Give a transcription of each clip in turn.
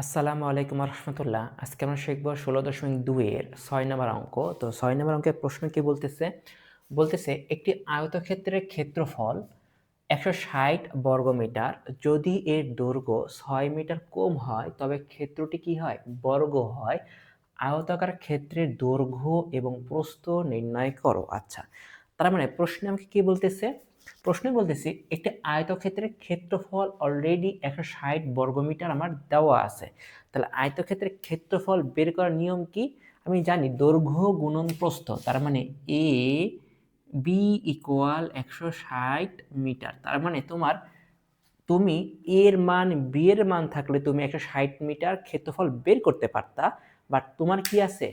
আসসালামু আলাইকুম রহমতুল্লাহ। আজকে আমরা শিখব 16.2 এর 6 নম্বর অঙ্ক। তো 6 নম্বর অঙ্কের প্রশ্ন কি বলতেছে একটি আয়তক্ষেত্রের ক্ষেত্রফল 160 বর্গমিটার। যদি এর দৈর্ঘ্য 6 মিটার কম হয় তবে ক্ষেত্রটি কি হয়? বর্গ হয়। আয়তাকার ক্ষেত্রের দৈর্ঘ্য এবং প্রস্থ নির্ণয় করো। আচ্ছা, তার মানে প্রশ্নে আমাকে কি বলতেছে? প্রশ্নে বলতেছি একটি আয়তক্ষেত্রের ক্ষেত্রফল অলরেডি 160 বর্গমিটার আমার দেওয়া আছে। তাহলে আয়তক্ষেত্রের ক্ষেত্রফল বের করার নিয়ম কি? আমি জানি দৈর্ঘ্য গুণন প্রস্থ। তার মানে এ বি ইকুয়াল 160 মিটার। তার মানে তুমি এর মান বি এর মান থাকলে তুমি 160 মিটার ক্ষেত্রফল বের করতে পারতা। বাট তোমার কি আছে?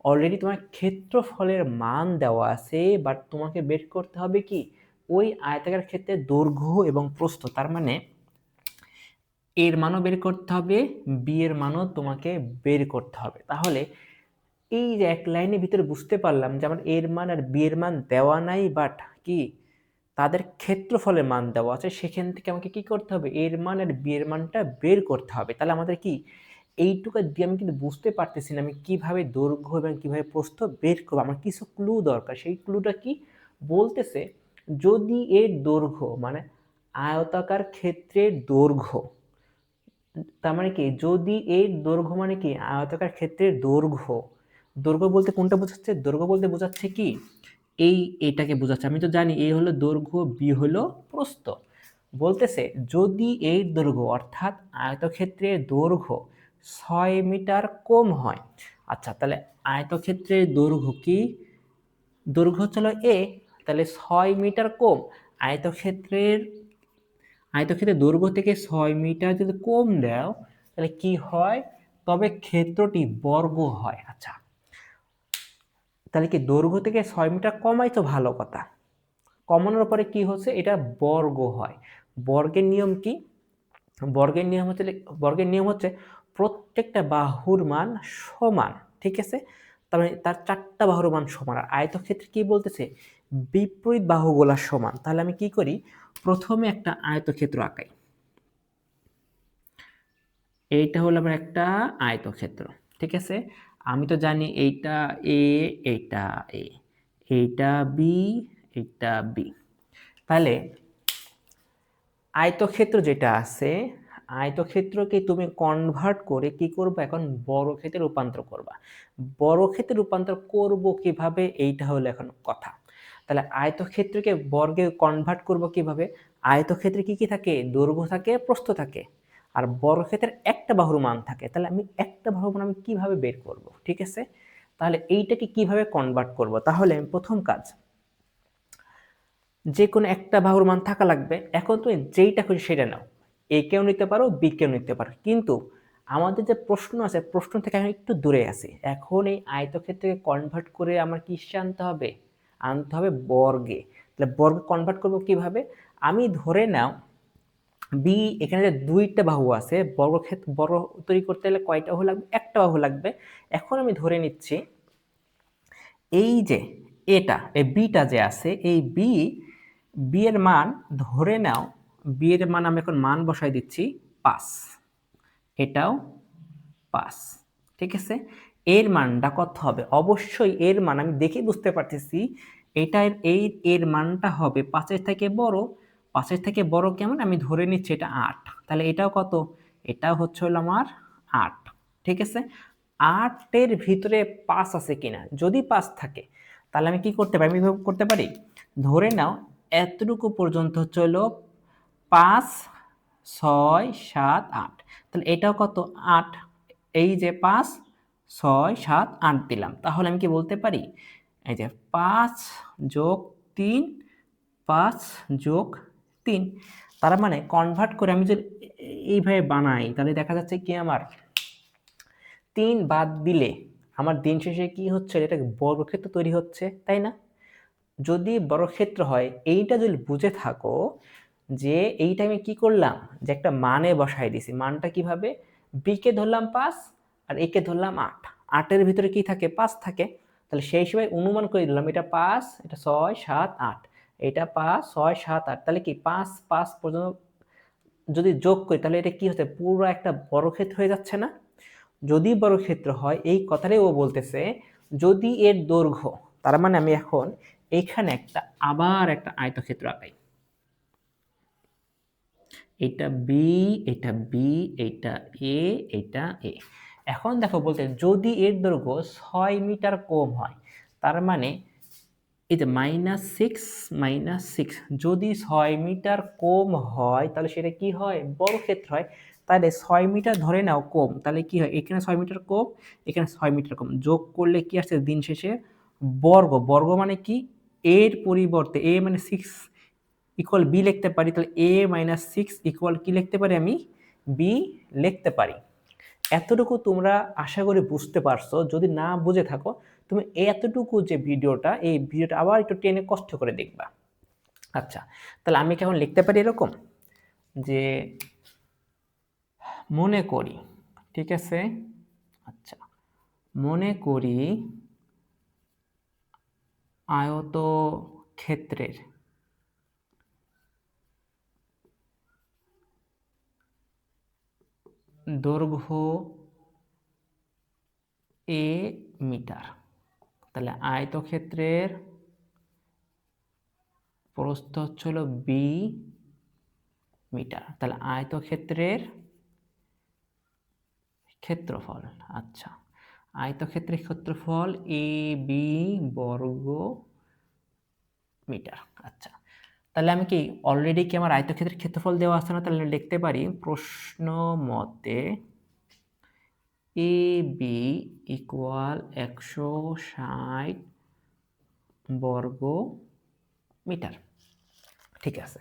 অলরেডি তোমার ক্ষেত্রফলের মান দেওয়া আছে, বাট তোমাকে বের করতে হবে কি? ওই আয়তাকার ক্ষেত্রের দৈর্ঘ্য এবং প্রস্থ। তার মানে এর মানও বের করতে হবে, বি এর মানও তোমাকে বের করতে হবে। তাহলে এই যে এক লাইনের ভিতরে বুঝতে পারলাম যে আমার এর মান আর বি এর মান দেওয়া নাই, বাট কি তাদের ক্ষেত্রফলের মান দেওয়া আছে। সেখান থেকে আমাকে কি করতে হবে? এর মান আর বি এর মানটা বের করতে হবে। তাহলে আমাদের কি এইটুকু দিয়ে আমি কিন্তু বুঝতে পারতেছি না আমি কিভাবে দৈর্ঘ্য এবং কিভাবে প্রস্থ বের করবো। আমার কিছু ক্লু দরকার। সেই ক্লুটা কি বলতেছে? যদি এর দৈর্ঘ্য মানে আয়তাকার ক্ষেত্রের দৈর্ঘ্য, তার মানে কি যদি এর দৈর্ঘ্য মানে কি আয়তাকার ক্ষেত্রের দৈর্ঘ্য, দৈর্ঘ্য বলতে কোনটা বোঝাচ্ছে? দৈর্ঘ্য বলতে বোঝাচ্ছে কি এটাকে বোঝাচ্ছে। আমি তো জানি এ হলো দৈর্ঘ্য, বি হলো প্রস্থ। বলতেছে যদি এই দৈর্ঘ্য অর্থাৎ আয়তক্ষেত্রের দৈর্ঘ্য 6 মিটার কম হয়। আচ্ছা, তাহলে আয়তক্ষেত্রের দৈর্ঘ্য কি? দৈর্ঘ্য হচ্ছিল এ, তাহলে 6 মিটার কম। আয়তক্ষেত্রের আয়তক্ষেত্রের দৈর্ঘ্য থেকে 6 মিটার যদি কম দাও তাহলে কি হয়? তবে ক্ষেত্রটি বর্গ হয়। আচ্ছা, তাহলে কি দৈর্ঘ্য থেকে 6 মিটার কমাই তো ভালো কথা। কমানোর পরে কি হচ্ছে? এটা বর্গ হয়। বর্গের নিয়ম কি? বর্গের নিয়ম হচ্ছে প্রত্যেকটা বাহুর মান সমান। ঠিক আছে? তার মানে তার 4টা বাহুর মান সমান। আর আয়তক্ষেত্রে কি বলতেছে? বিপরীত বাহুগুলা সমান। তাহলে আমি কি করি? প্রথমে একটা আয়তক্ষেত্র আঁকাই। এইটা হলো আমার একটা আয়তক্ষেত্র। ঠিক আছে? আমি তো জানি এইটা এ, এইটা এ, এইটা বি, এইটা বি। তাহলে আয়তক্ষেত্র যেটা আছে, আয়তক্ষেত্রকে তুমি কনভার্ট করে কি করবে? এখন বর্গক্ষেত্রে রূপান্তর করবা। বর্গক্ষেত্রে রূপান্তর করব কিভাবে? এইটা হলো এখন কথা। তাহলে আয়তক্ষেত্রকে বর্গে কনভার্ট করব কিভাবে? আয়তক্ষেত্রে কি কি থাকে? দৈর্ঘ্য থাকে, প্রস্থ থাকে। আর বর্গক্ষেত্রের একটা বাহুর মান থাকে। তাহলে আমি একটা বাহুর মান আমি কিভাবে বের করব? ঠিক আছে? তাহলে এইটাকে কিভাবে কনভার্ট করব? তাহলে প্রথম কাজ, যে কোনো একটা বাহুর মান থাকা লাগবে। এখন তুমি যেইটা খুশি সেটা নাও, এ কেও নিতে পারো, বি কেও নিতে পারো। কিন্তু আমাদের যে প্রশ্ন আছে, প্রশ্ন থেকে আমি একটু দূরে আছি। এখন এই আয়তক্ষেত্রকে কনভার্ট করে আমার কিসে আনতে হবে? আনতে হবে বর্গে। তাহলে বর্গে কনভার্ট করবো কিভাবে? আমি ধরে নাও বি, এখানে যে দুইটা বাহু আছে, বর্গক্ষেত্র বর্গ তৈরি করতে হলে কয়টা বাহু লাগবে? একটা বাহু লাগবে। এখন আমি ধরে নিচ্ছি এই যে এটা এই বিটা যে আছে, এই বি এর মান ধরে নাও, বি এর মান আমি এখন মান বসাই দিচ্ছি 5, এটাও 5। ঠিক আছে? এর মানটা কত হবে? অবশ্যই এর মান আমি দেখে বুঝতে পারতেছি এটার এর মানটা হবে 5-এর থেকে বড়। 5-এর থেকে বড় কেমন? আমি ধরে নিচ্ছি এটা 8। তাহলে এটাও কত? এটাও হচ্ছে হলো আমার 8। ঠিক আছে? 8 এর ভিতরে 5 আছে কিনা? যদি 5 থাকে তাহলে আমি কি করতে পারি? আমি এভাবে করতে পারি। ধরে নাও এতটুকু পর্যন্ত হচ্ছে হলো 5, 6, 7, 8। তাহলে এটাও কত? 8। এই যে 5, 6, 7, 8 দিলাম। তাহলে আমি কি বলতে পারি? এই যে 5 যোগ 3, 5 যোগ 3। তার মানে কনভার্ট করে আমি যদি এইভাবে বানাই তাহলে দেখা যাচ্ছে কি আমার 3 বাদ দিলে আমার দিন শেষে কি হচ্ছে? এটা বর্গক্ষেত্র তৈরি হচ্ছে, তাই না? যদি বর্গক্ষেত্র হয়, এইটা যদি বুঝে থাকো যে এইটা আমি কি করলাম? যে একটা মানে বসাই দিছি। মানটা কিভাবে? বি কে ধরলাম 5 আর এ কে ধরলাম 8। 8 এর ভিতরে কি থাকে? 5 থাকে। তাহলে সেই হিসেবে অনুমান করে দিলাম এটা 5, এটা 6, 7, 8। এটা 5, 6, 7, 8। তাহলে কি 5 5 পর্যন্ত যদি যোগ করি তাহলে এটা কি হচ্ছে, পুরো একটা বর্গক্ষেত্র হয়ে যাচ্ছে না? যদি বর্গক্ষেত্র হয়, এই কথাটাই ও বলতেছে, যদি এর দৈর্ঘ্য, তার মানে আমি এখন এইখানে আবার একটা আয়তক্ষেত্র আঁকাই। এটা বি, এটা বি, এটা এ, এটা এ। এখন দেখো বলতে, যদি এর দৈর্ঘ্য 6 মিটার কম হয়, তার মানে এই যে -6 যদি 6 মিটার কম হয় তাহলে সেটা কি হয়, বর্গক্ষেত্র হয়। তাহলে 6 মিটার ধরে নাও কম, তাহলে কি হয়, এখানে 6 মিটার কম, এখানে 6 মিটার কম, যোগ করলে কি আসছে দিন শেষে বর্গ। বর্গ মানে কি, এর পরিবর্তে a মানে 6 ইকুয়াল বি লিখতে পারি, তাহলে a - 6 ইকুয়াল কি লিখতে পারি আমি, বি লিখতে পারি। এতটুকু তোমরা আশা করি বুঝতে পারছো। যদি না বুঝে থাকো, তুমি এতটুকু যে ভিডিওটা, এই ভিডিওটা আবার একটু টেনে কষ্ট করে দেখবা। আচ্ছা, তাহলে আমি কেমন লিখতে পারি এরকম, যে মনে করি, ঠিক আছে, আচ্ছা, মনে করি আয়তক্ষেত্রের দৈর্ঘ্য a মিটার। তাহলে আয়তক্ষেত্রের প্রস্থ হচ্ছিল b মিটার। তাহলে আয়তক্ষেত্রের ক্ষেত্রফল, আচ্ছা, আয়তক্ষেত্রের ক্ষেত্রফল এ বি বর্গ মিটার। আচ্ছা, তাহলে আমি কি অলরেডি কি আমার আয়তক্ষেত্রের ক্ষেত্রফল দেওয়া আছে না, তাহলে লিখতে পারি প্রশ্ন মতে এ বি ইকুয়াল 160 বর্গ মিটার। ঠিক আছে,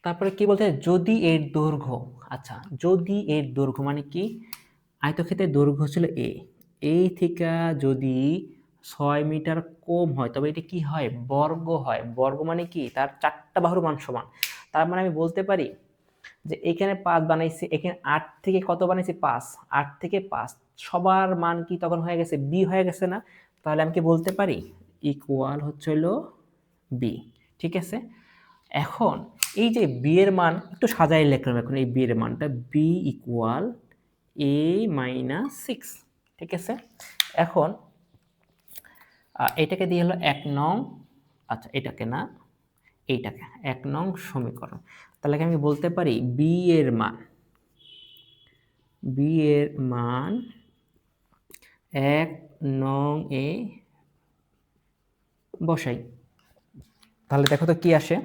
তারপরে কি বলতে, যদি এর দৈর্ঘ্য, আচ্ছা, যদি এর দৈর্ঘ্য মানে কি, আয়তক্ষেত্রের দৈর্ঘ্য ছিল এ থেকে যদি 6 মিটার কম হয় তবে এটি কি হয়, বর্গ হয়। বর্গ মানে কি, তার 4টা বাহুর মান সমান। তার মানে আমি বলতে পারি যে এখানে 5 বানাইছি, এখানে 8 থেকে কত বানাইছি, 5, 8 থেকে 5 সবার মান কি তখন হয়ে গেছে, বি হয়ে গেছে না? তাহলে আমি কি বলতে পারি, ইকুয়াল হচ্ছে হলো বি। ঠিক আছে, এখন এই যে বি এর মান একটু সাজাই লিখলাম, এখন এই বি এর মানটা বি ইকুয়াল a - 6। ঠিক আছে, এখন এটাকে দিয়ে হলো 1 নং, আচ্ছা এটাকে না, এইটাকে 1 নং সমীকরণ। তাহলে আমি বলতে পারি বি এর মান, বি এর মান 1 নং এ বসাই। তাহলে দেখো তো কি আসে,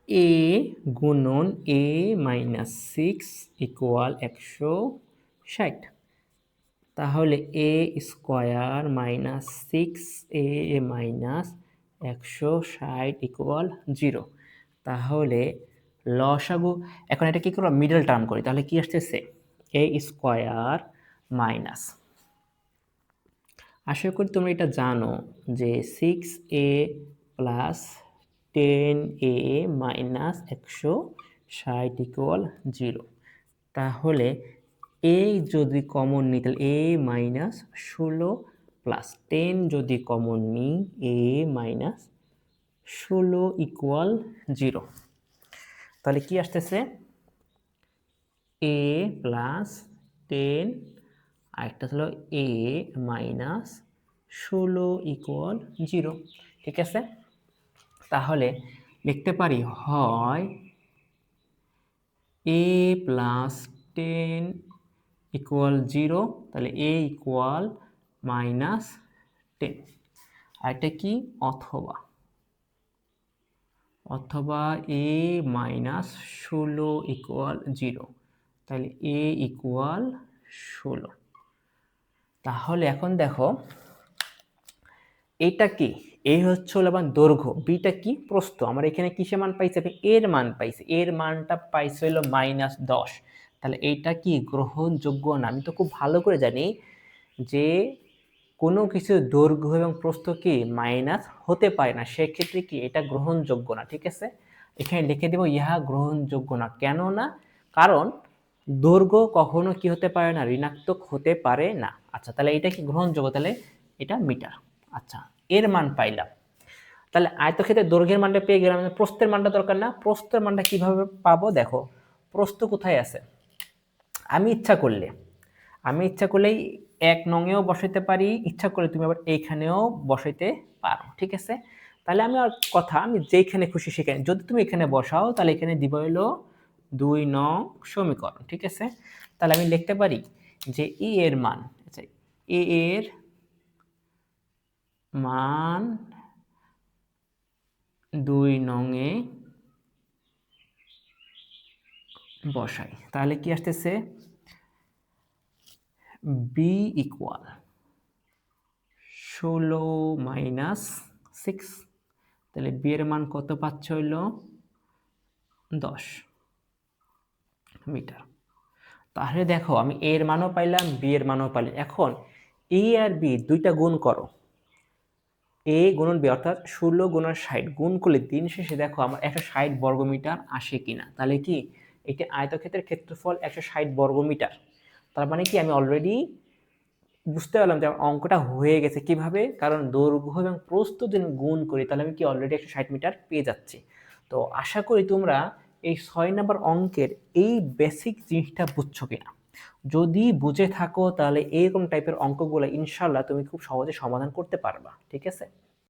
a গুণন a - 6 ইকুয়াল 160। তাহলে a square minus 6a minus 160 equal 0। তাহলে লসাগু, এখন এটা কি করবো, মিডল টার্ম করি, তাহলে কি আসতেছে, a স্কোয়ার মাইনাস, আশা করি তোমরা এটা জানো যে 6a plus 10a minus 160 equal 0। তাহলে এই যদি কমন নিই তাহলে a মাইনাস 16 প্লাস 10 যদি কমন নিই a মাইনাস 16 ইকুয়াল 0। তাহলে কি আসতেছে, a প্লাস 10 আরেকটা হলো a মাইনাস 16 ইকুয়াল 0। ঠিক আছে, তাহলে লিখতে পারি হয় a প্লাস 10 ইকুয়াল 0, তাহলে a ইকুয়াল মাইনাস 10। আর এটা কি, অথবা অথবা a মাইনাস 16 ইকুয়াল 0, তাহলে a ইকুয়াল 16। তাহলে এখন দেখো এটা কি, এই হচ্ছে হলো আমার দৈর্ঘ্য, বিটা কি, প্রস্থ। আমার এখানে কিসে মান পাইছে, আমি এর মান পাইছি, এর মানটা পাইছে হলো -10। তাহলে এইটা কি গ্রহণযোগ্য না? আমি তো খুব ভালো করে জানি যে কোনো কিছু দৈর্ঘ্য এবং প্রস্থ কি মাইনাস হতে পারে না, সেক্ষেত্রে কি এটা গ্রহণযোগ্য না। ঠিক আছে, এখানে লিখে দেব ইহা গ্রহণযোগ্য না। কেন না? কারণ দৈর্ঘ্য কখনো কি হতে পারে না, ঋণাত্মক হতে পারে না। আচ্ছা, তাহলে এটা কি গ্রহণযোগ্য, তাহলে এটা মিটার। আচ্ছা, এর মান পাইলাম। তাহলে আয়তক্ষেত্রের দৈর্ঘ্যের মানটা পেয়ে গেলাম, প্রস্থের মানটা দরকার না। প্রস্থের মানটা কিভাবে পাবো দেখো, প্রস্থ কোথায় আছে, আমি ইচ্ছা করলেই 1 নংয়েও বসাইতে পারি, ইচ্ছা করলে তুমি আবার এইখানেও বসাইতে পারো, ঠিক আছে। তাহলে আমি আর কথা, আমি যেখানে খুশি সেখানে, যদি তুমি এখানে বসাও তাহলে এখানে দিব হলো 2 নং সমীকরণ, ঠিক আছে। তাহলে আমি লিখতে পারি যে ই এর মান, আচ্ছা এ এর মান 2 নংয়ে বসাই, তাহলে কি আসতেছে, বি ইকুয়াল 16 - 6, তাহলে বি এর মান কত পাচ্ছ হইল 10 মিটার। তাহলে দেখো আমি এ এর মানও পাইলাম, বি এর মানও পাইলাম। এখন এ আর বি দুইটা গুণ করো, এ গুণন বি অর্থাৎ 16 গুণন 60 গুণ করলে দিন শেষে দেখো আমার 160 বর্গমিটার আসে কিনা। তাহলে কি এটি আয়তক্ষেত্রের ক্ষেত্রফল 160 বর্গমিটার। তার মানে কি আমি অলরেডি বুঝতে পারলাম যে আমার অঙ্কটা হয়ে গেছে। কিভাবে, কারণ দৈর্ঘ্য এবং প্রস্থ যদি আমি গুণ করি তাহলে আমি কি অলরেডি 160 মিটার পেয়ে যাচ্ছি। তো আশা করি তোমরা এই 6 নম্বর অঙ্কের এই বেসিক জিনিসটা বুঝছো কিনা। যদি বুঝে থাকো তাহলে এরকম টাইপের অঙ্কগুলো ইনশাল্লাহ তুমি খুব সহজে সমাধান করতে পারবা, ঠিক আছে।